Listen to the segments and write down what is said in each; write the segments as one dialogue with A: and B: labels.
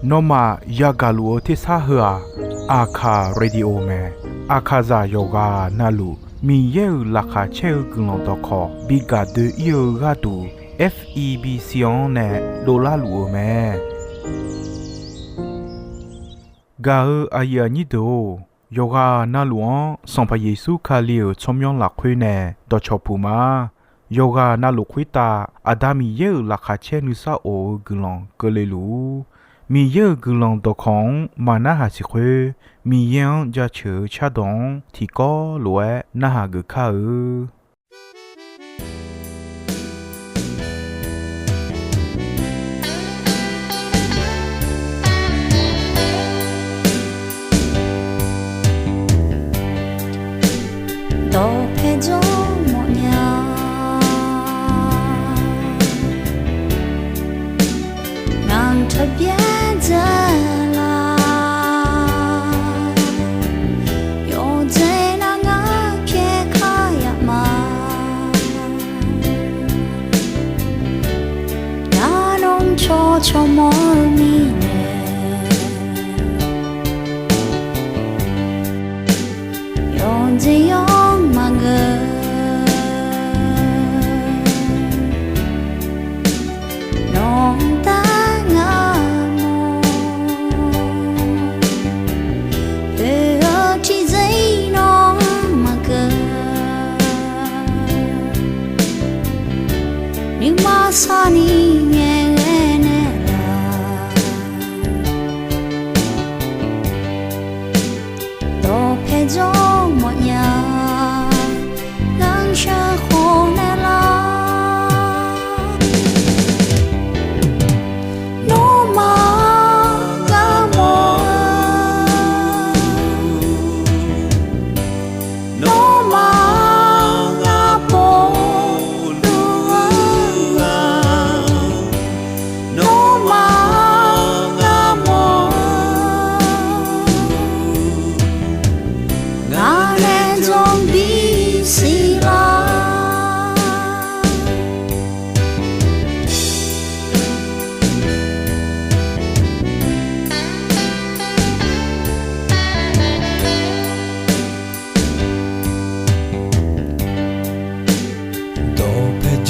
A: နောမယာဂလူအတိစာဟာအခါရေဒီယိုမဲအခါဇာယောဂာနာလူမီယေလာခါချေဂလွန်တော့ခေါ်ဘီဂါဒီယောဂါတူ FEB စီယွန်နဲ့ဒေါ်လာလူအမဲဂါအာယာနီဒိုယောဂာနာလူန်စံပယေစုခါလီယချုံယွန်လာခွေးနဲ့ဒေါ်ချောပူမာယောဂာနာလူခွေးတာအဒါမီယေလာခါချေနုစာအိုဂလွန်ကလေးလူมีเยอะกลองตัวของมานาหาสิเควมีเยี่ยงจะเชื่อชาดงที่ก็รวยนาหากึข้า
B: 多陪着我呀，让特别的啦，有在那个撇开呀嘛，那弄悄悄摸咪呢，有这样。Sunny都陪着我呀，让生活来了。No more no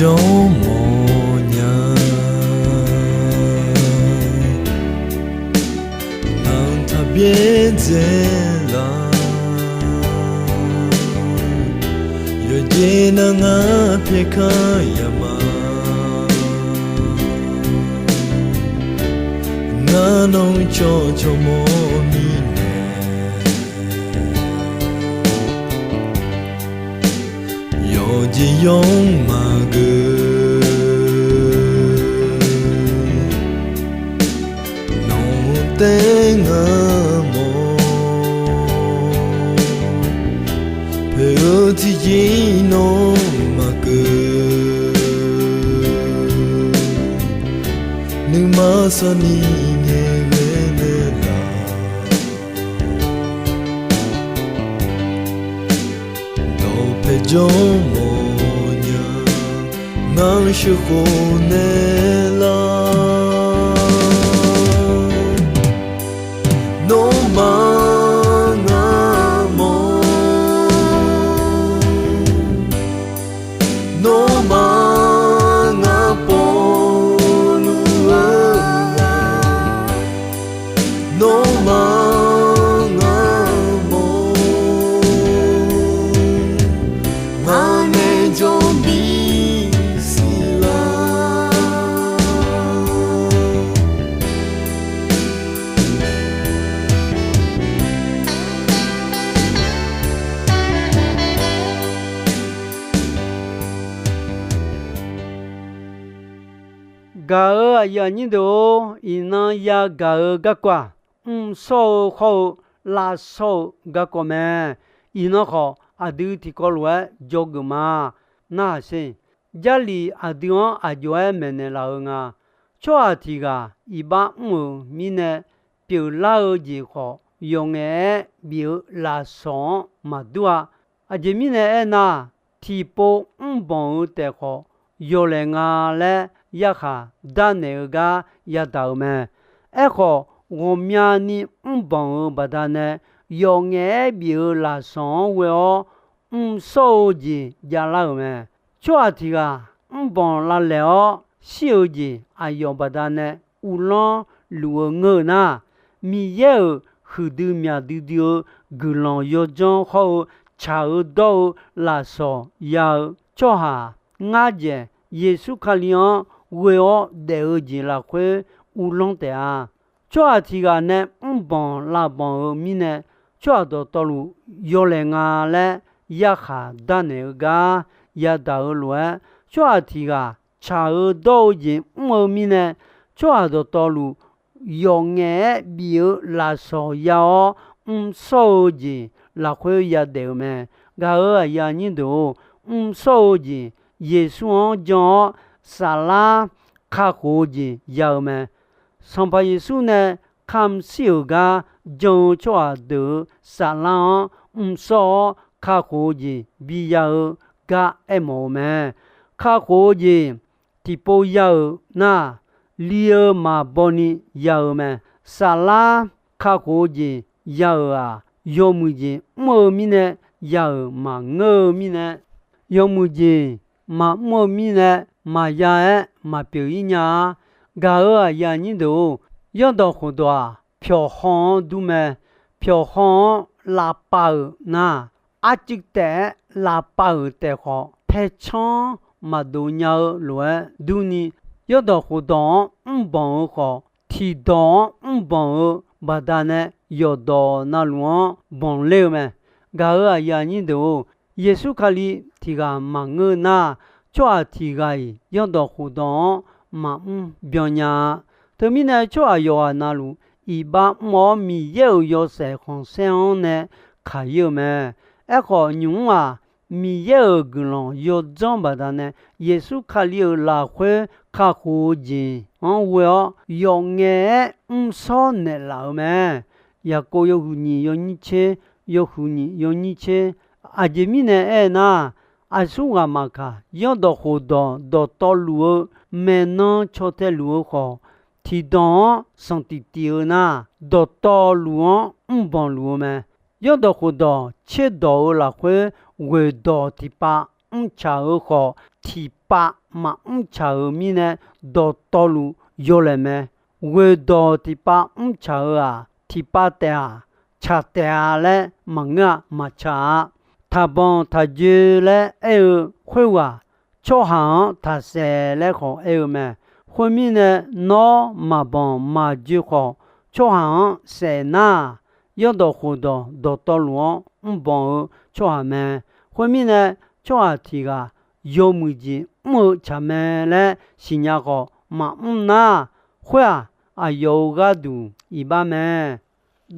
C: Yo moña nang ta bien zela yo jena nga pheka yama na nong cho cho mo mi ne yo ji yong ma Tenga mo pero ti no magu ni masani ne la do pe jo mo nya nang shu ko ne la
D: gà ya như đồ ina ya gà gà qua so khâu la so gà qua mẹ ina khó adu thì có lúa jog mà na se jali adu ajoe mene la nga cho thì gà iba mine biểu la gì khó用嘅表la son mà đua ajemine na thì bộ bon de khó有人啊嘞亚哈达内个亚道们，爱好我们呢帮把他呢用爱表来生活，手机亚老们，这题个帮来了手机啊用把他呢无论如何呢，米有许多面对的个人要将好查到来说要做下俺家耶稣卡里昂为我得见了会无论的啊。这题个呢，帮拉帮米呢，这道路有来啊嘞，也哈达那个也道路啊，这题个查到人米呢，这道路用爱表来说要手机来会也得咩，个也你都手机耶稣讲萨拉卡火机要咩？上把耶稣呢，看小个就做的萨拉说卡火机必要个爱冇咩？卡火机地步要那里尔马波尼要咩？萨拉卡火机要啊，要么子冇咪呢？要嘛我咪呢？要么子嘛冇咪呢？嘛呀嘛表演呀？个呀你都要到好多啊，票行都咩？票行拉包那，阿只的拉包的好，太长嘛都要乱都呢，要到好多帮好，提到帮把它呢要到那乱帮了咩？个呀你都耶稣卡里提个忙个那，抓提个要到好多。嘛表扬，对面呢就要啊那路，一般我米有些红线呢，还有咩？一个牛啊，米有个人要装把它呢，耶稣卡里拉回卡火箭，我要用爱少呢老咩？也个有你有你切，有你有你切，阿姐米呢哎那。阿苏阿玛卡要到好多到道路，maintenant 朝天路好，提到上地丢那到道路帮路咩？要到好多切到了会回到第八查好第八嘛查咪呢到道路有了咩？回到第八查啊第八的啊查的嘞忙啊嘛查。他帮他就来哎呦会话，朝行他写来好哎呦咩？后面呢拿嘛帮嘛就好，朝行写那要到好多到道路帮朝行咩？后面呢朝行提个有么子么查咩嘞？新加坡嘛那会啊有个度一般咩？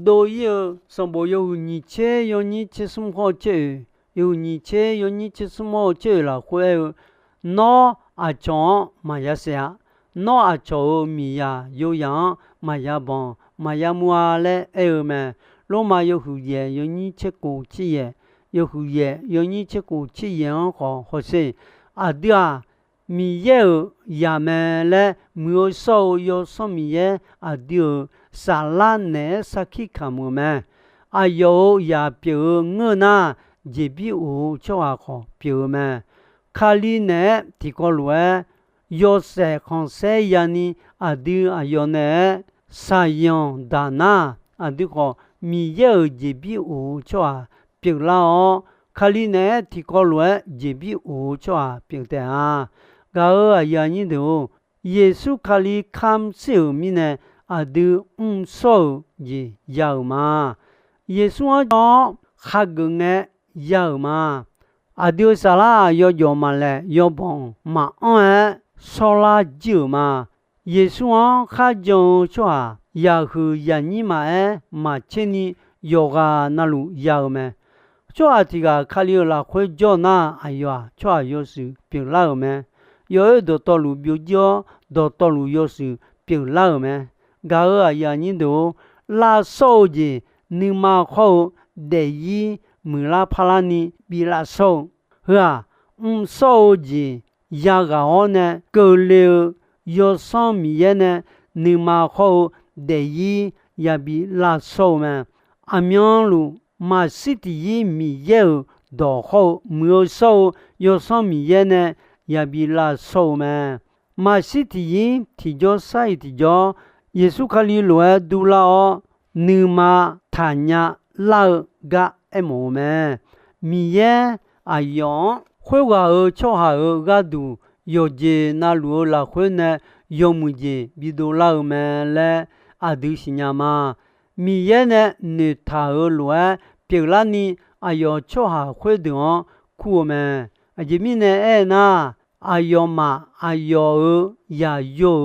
D: 都有什么有你切有你切什么切？有你切有你切什么切了？会那阿张嘛也是啊，那阿张米呀有样嘛也帮嘛也mua嘞哎呦咩？罗马有胡耶有你切过去耶，有胡耶有你切过去耶好些啊对啊。米有也咩嘞？没有少有什么耶？啊对，沙拉呢？啥去看么咩？啊有也表我那。这比我就还好，表咩？卡里呢？提过来，要是看谁呀呢？啊对啊要呢？啥样大那？啊对个，米有这比我就还表了哦。卡里呢？提过来，这比我就还表的啊。个啊呀你都，耶稣卡里看小米呢？啊对少也要嘛？耶稣讲哈个呢？要嘛，阿丢啥啦？要有嘛嘞？要帮嘛？少啦就嘛。耶稣啊，他就说，要和人你嘛嘛请你要个那路要咩？这啊这个卡里拉会叫那哎呀，这要是别老咩？有一道道路标叫，道路要是别老咩？个啊呀，你都拉手机，你嘛好得意。米拉帕拉尼比拉手，是吧？手机也个好呢，够了ယောဆောင်မီရဲ့နဲ့နေမာခေါဒေယီယဘီလာဆောမန်အမြောင်းလူမရှိတီယီမီရဲ့ဒေါ်ခေါမျိုးဆောယောဆောင်မီရဲ့နဲ့ယဘီလာဆောမန်မရှိတီယီတီကျော်ဆိုင်တီကျော်ယေစုခလီလွယ်ဒူလာနေမာထာညာလောက်ကအမောမဲမီရဲ့အယောခွေဝါချောဟာဂါဒူယောဂျေနာလူလာခွေနဲ့ယောမူဂျေဘီဒိုလာမဲလဲအဒူရှိညာမာမီရဲ့နဲ့နေထာလွယ်ပြေလာနီအယောချောဟာခွေဒွန်ခုမဲအဂျမီနဲ့အဲနာအယောမာအယောယာယို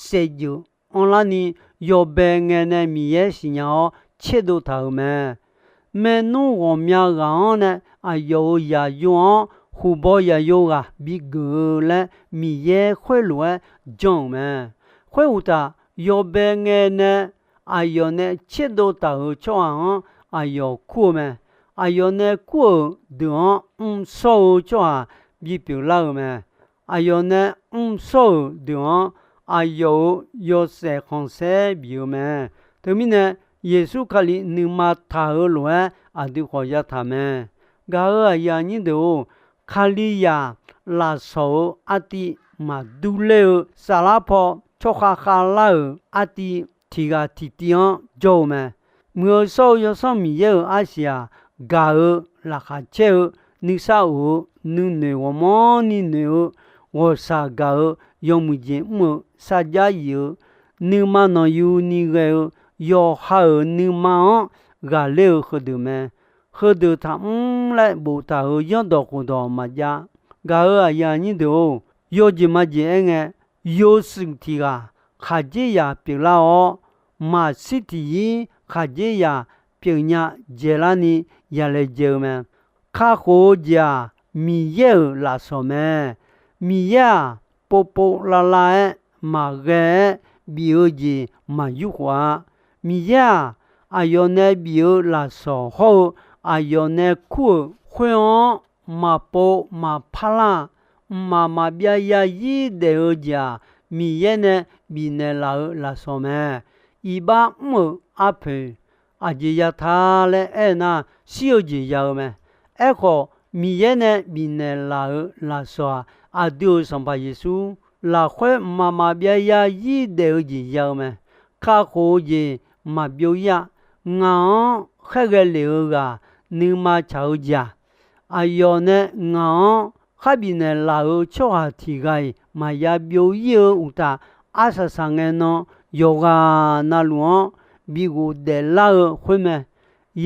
D: စေဂျူအွန်လာနီယောဘဲငဲနဲ့မီရဲ့ရှိညာချစ်တို့ထာမဲမဲနုဝမြကောင်နဲ့အယောယာယွန်ဟူဘောယာယောကဘီဂူလဲမီရဲ့ခွေလွယ်ဂျုံမဲခွေဦးတာယောဘဲငဲနဲ့အယောနဲ့ချစ်တို့တာဟချောအောင်အယောခုမဲအယောနဲ့ခုဒွန်ဆောချောဘီပြလာမဲအယောနဲ့ဆောဒွန်အယောယောစေခွန်စေဘီမဲတမီနဲ့ယေစုခလီနိမထာလွယ်အဒုခေါ်ရထားမဲဂါယာညင်းတို့ခလီယာလာဆောအတိမဒူလေဆာလာဖောချောခါခါလာအတိတီဂါတီတီယန်ဂျိုမဲမျိုးဆောရဆမီယေအာရှယာဂါလာခါချေနိဆာဦးနုနေဝမောနီနေဝဆာဂါယောမူဂျင်မစာဂျာယေနိမနောယူနီဂေယောဟာနိမောဂါလေခဒမဲခဒထမ်လဲဘူတာယောဒခုတော်မကြဂါယာညင်းတို့ယောဂျမဂျေငဲယောစင်တီကခါဂျေယာပြေလာမစစ်တီခါဂျေယာပြေညာဂျေလာနီရလေဂျေမဲခါခိုဂျာမီယေလာဆောမဲမီယာပိုပိုလာလာမာဂဲဘီယိုဂျီမာယူခွာမီယာအယောနဲဘီယိုလာဆောဟောအယောနဲခုခွေမပိုမဖလာမပြယာယီဒေဂျာမီယေနဲဘီနဲလာဆောမဲဤဘာမအဖေအဂျီယထာလဲအဲနာစီယိုဂျီယောမဲအခုမီယေနဲဘီနဲလာဆောအဒူစံပါယေစုလာခွဲမပြယာယီဒေဂျီယောမဲခါခိုဂျီမပြောရငေါခက်ကြလေကနိမချောကြအယောနဲ့ငေါခဘီနဲ့လာချောဟာတီဂိုင်မယာပြောရဥတာအဆဆငဲနောယောဂာနာလွန်ဘီကိုဒေလာခွေမဲ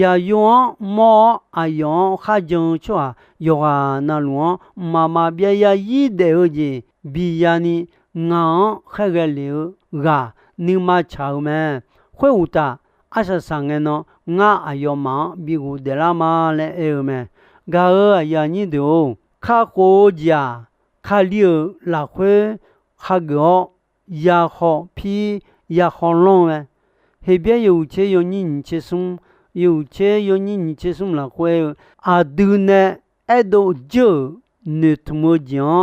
D: ယာယောမောအယောခဂျုံချောယောဂာနာလွန်မပြယာယီဒေဂျီဘီယာနီငေါခက်ကြလေကနိမချောမဲခွေဥတာအဆဆငဲနောငါအယောမဘီကိုဒေလာမလဲအဲမဲဂါယာညင်းတို့ခါကိုဂျာခါလီလာခွေခါဂောယာခေါဖီယာခေါလုံးမဲဟေပြယုချေယညင်းချေဆုံယုချေယညင်းချေဆုံလာခွေအဒူနဲအဲ့ဒိုဂျေနေတမိုဂျန်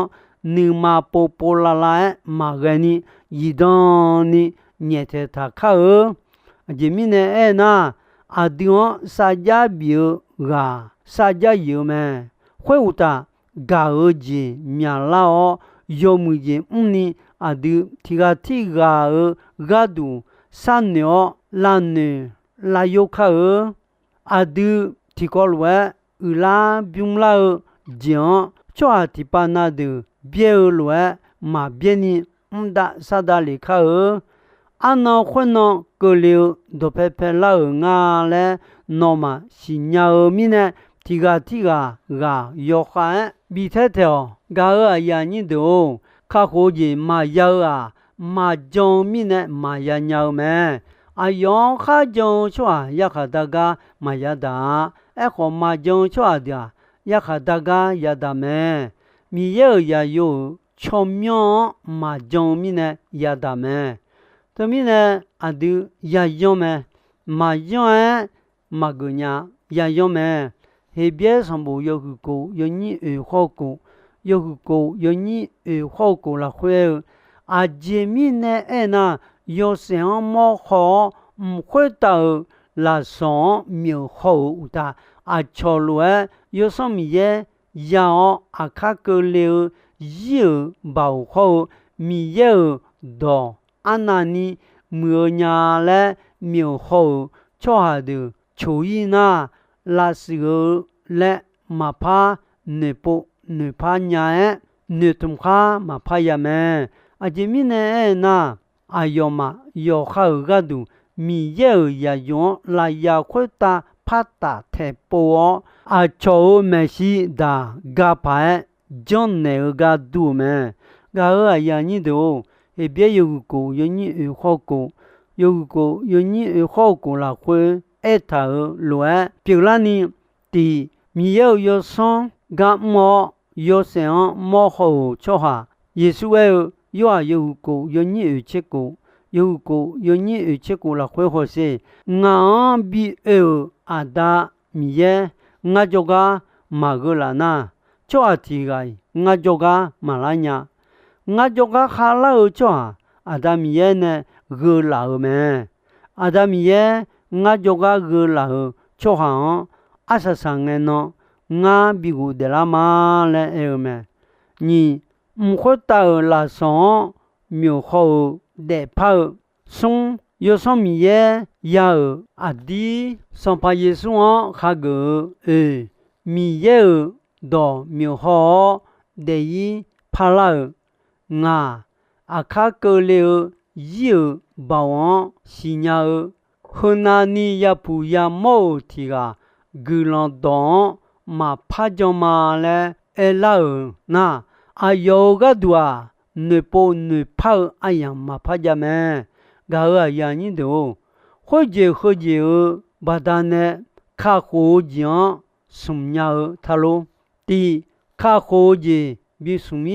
D: နိမပိုပိုလာလာမာဂနီယီဒန်နီညေတေတာခါအဂျမီနဲအဲနာအဒီဝစာဂျာဘီဂါစာဂျာယုမဲခွေဥတာဂါဂျီမြလာယောမူဂျင်နီအဒူတီဂါတီဂါဂါဒူဆန်နောလာနေလာယိုခါအဒူတီကောလဝဲဥလာဘျုံလာဂျန်ချွာတီပါနာဒူဘျေလွဲမဘျေနီအမ်ဒါဆာဒါလီခါအနောခွနောကလီဒိုပေပလာငါလဲနောမစီညာမီနဲတီဂါဂါယောခါဘီထဲတဲဂါယာညင်းတို့ခါခိုဂျီမာယာမာဂျုံမီနဲမာယာညာမဲအယောခါဂျုံချွာယခဒဂါမာယာဒါအခုမာဂျုံချွာဒါယခဒဂါယဒါမဲမီယေယာယိုချောမြွန်မာဂျုံမီနဲယဒါမဲတမီနဲအဒူယာယွန်မဲမာယွန်မဂညာယာယွန်မဲဟေပြဲစံဘူယောခုကိုယညိခောကိုယောခုကိုယညိခောကိုလာခွဲ阿姐妹呢哎那有什么好唔会到拉上苗好的阿乔路有什么嘢要阿卡个了有保护米有多阿那尼苗nhà咧苗好做下的求意那拉时候咧嘛怕你不你怕nhà你同卡嘛怕呀咩阿姐妹呢那阿有嘛有好个度米有也用来要会打怕打太波阿乔没事的个牌将那个度咩个呀你都也别有个有你有好个有个有你有好个啦会爱头乱比如呢的米有上个么有想么好做下耶稣有个有你有这个有个有你有这个啦会好些俺比阿达米耶俺就个马个啦那做阿提个俺就个马拉呀俺就个哈拉做阿达米耶呢个啦咩阿达米耶俺就个啦做下阿萨上个喏俺比个的啦嘛嘞咩你唔会到啦上苗好的跑送有什么嘢要阿弟上把耶稣哈个米有到苗好的伊跑了啊阿卡个了有保安是鸟和那你也不要冇提个个人当嘛怕着嘛嘞老那阿有个多你不你跑哎呀嘛怕着咩个呀你都或者把他呢卡好讲什么他咯的卡好的比什么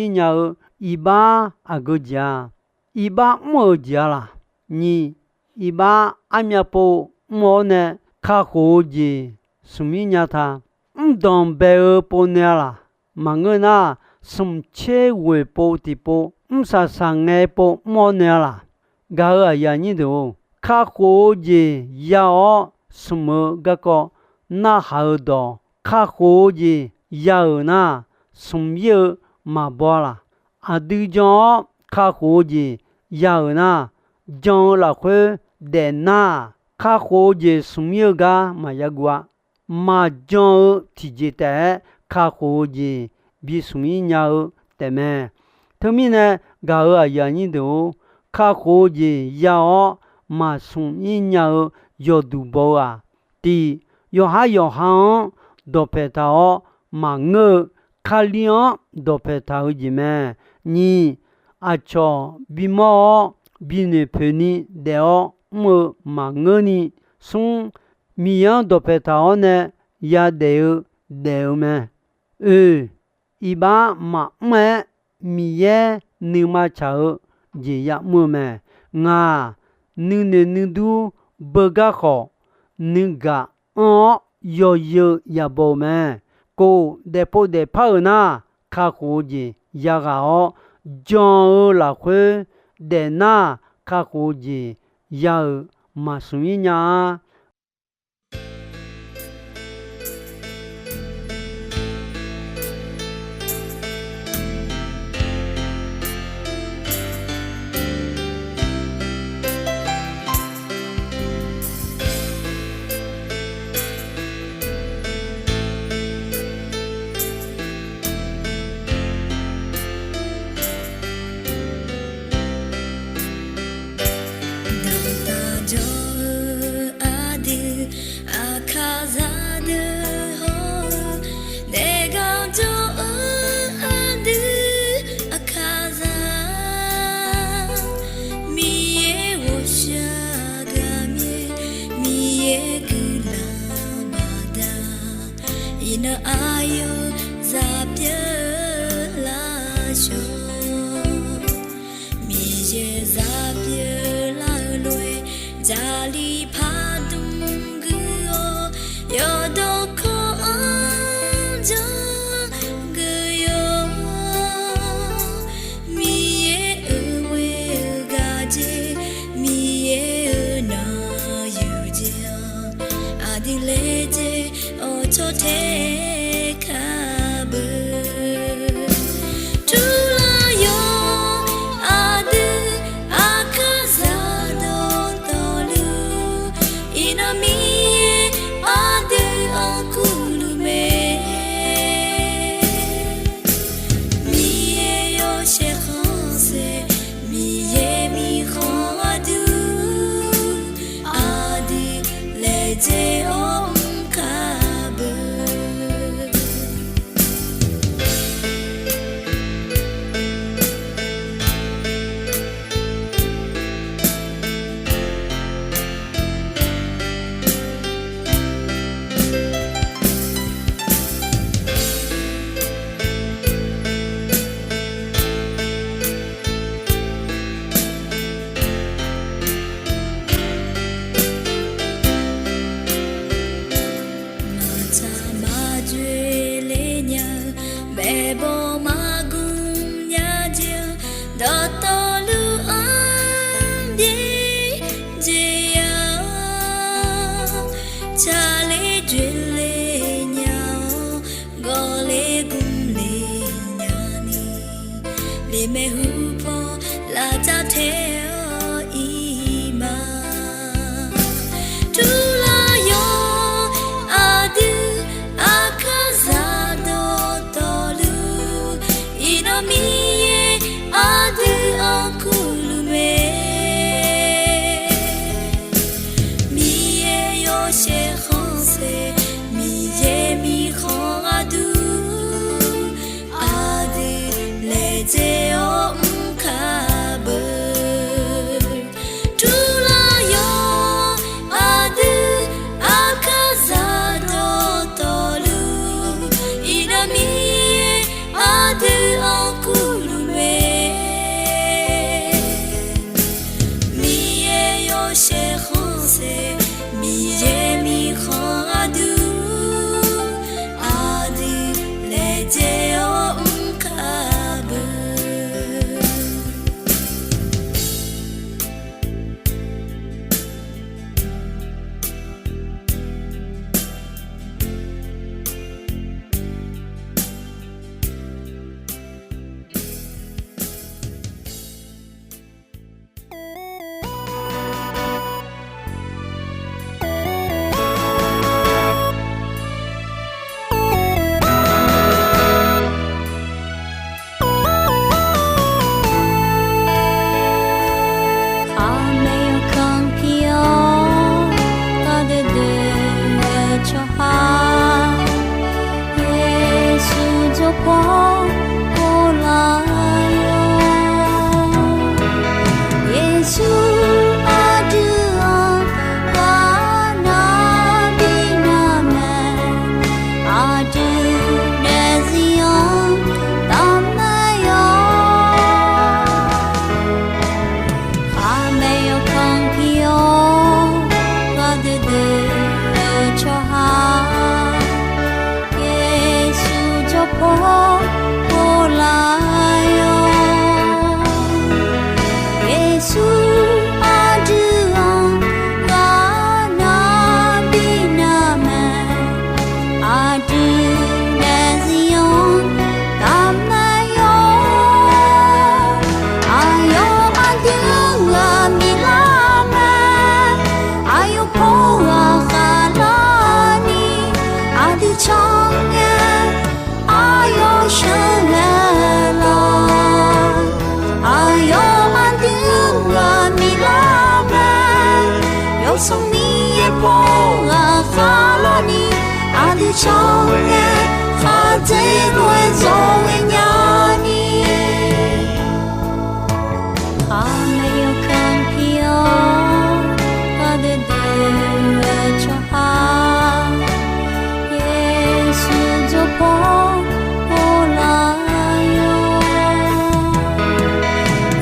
D: 一把阿个家一把么家啦你一把阿苗不么呢卡好的什么他当白不呢啦忙个那什切为不的不啥上个不么呢啦个呀你都卡好的要什么个那好多卡好的要那什么嘛不啦阿对讲卡好的要那讲了会的那卡好的什么个嘛呀个嘛讲提起的卡好的比什么样的咩他们呢个呀你都卡好的要嘛什么样要读报啊的要行都陪他嘛我卡亮都陪他的咩你阿乔比么比你陪你的我嘛我你送米样都陪他呢也得咩一般嘛咩米也你嘛炒也也么咩啊你都不个好你个有也不咩ko depo de phao na kha khu ji ya ga o jon la khwe de na kha khu ji ya ma su nya
B: ပေါ်မှာကူညာခြင်းတော်တော်လူအောင်ပြေကြရချာလေးကျွလေးညာဂေါ်လေးကူလေးညာနီလေမဲဟူပေါ်လာကြတဲ့ဤမာတူလာယောအာဒီအခါစားတော်တော်လူဤနိုမီရဲ့အာဒီအခုလူမေမီရဲ့ရောရှေခေါ်စေမီရဲ့မီခေါ်အဒူအာဒီလေကျေ Sông mi ye po la pha la ni a di chong ye pha te lue zo we nya ni a me yo kan pio a de cho ha Yesu jo po la yo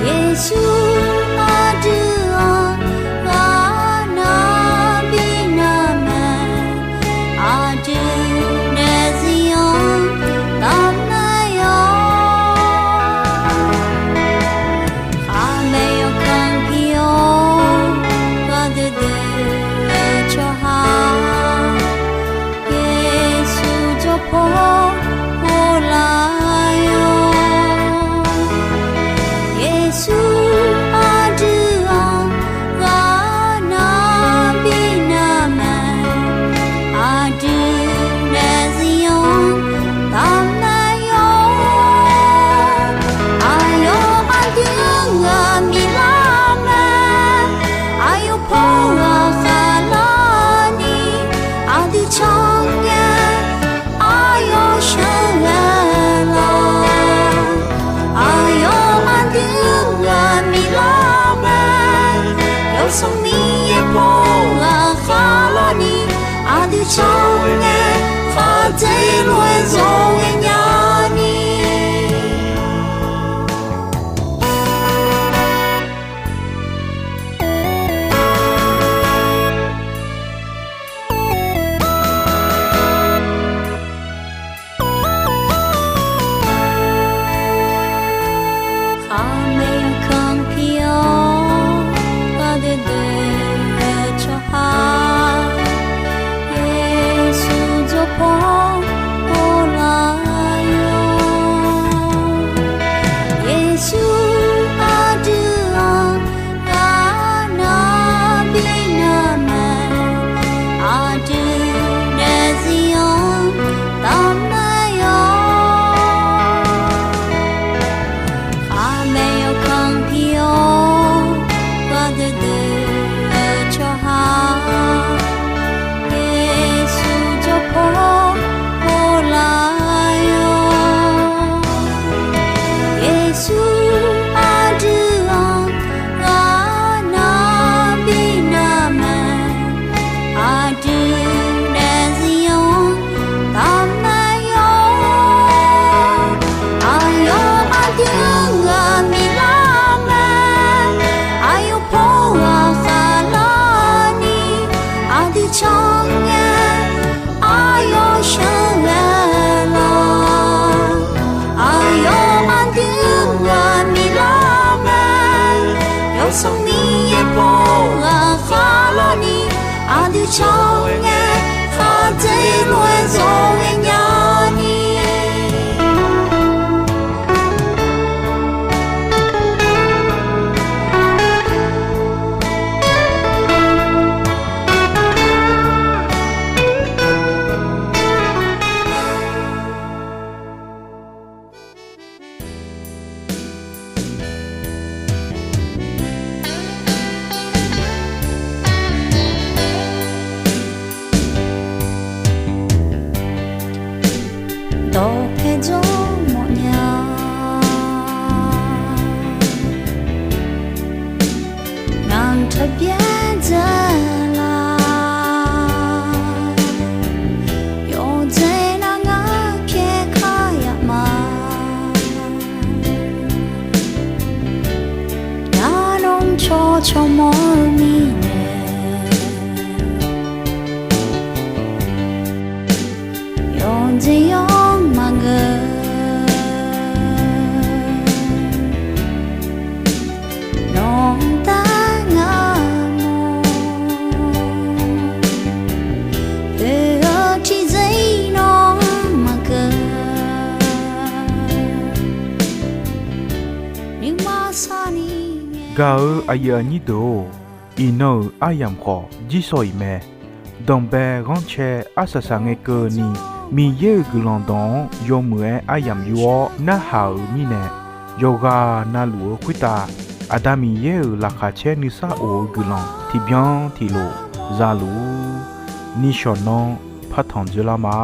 B: Yesu I do 长安，他在乱中人家你。都陪着我娘，让它变着啦，又在那个撇开呀嘛，那弄悄悄摸咪呢。用这样嘛个，弄得我梦，对我提这样嘛个，你马上你。
A: ဂါအယနီဒိုအီနိုအယမ်ခေါဂျီဆိုအီမဲဒွန်ဘဲဂွန်ချေအဆဆာငေကောနီမီယေဂလွန်ဒွန်ယိုမွေအယမ်ယောနာဟာမီနေယောဂာနာလူခွိတာအဒမီယေလာခါချေနိဆာအိုဂလွန်တီဗျန်တီလိုဇာလူနီရှောနောဖတ်ထွန်ဂျလာမာ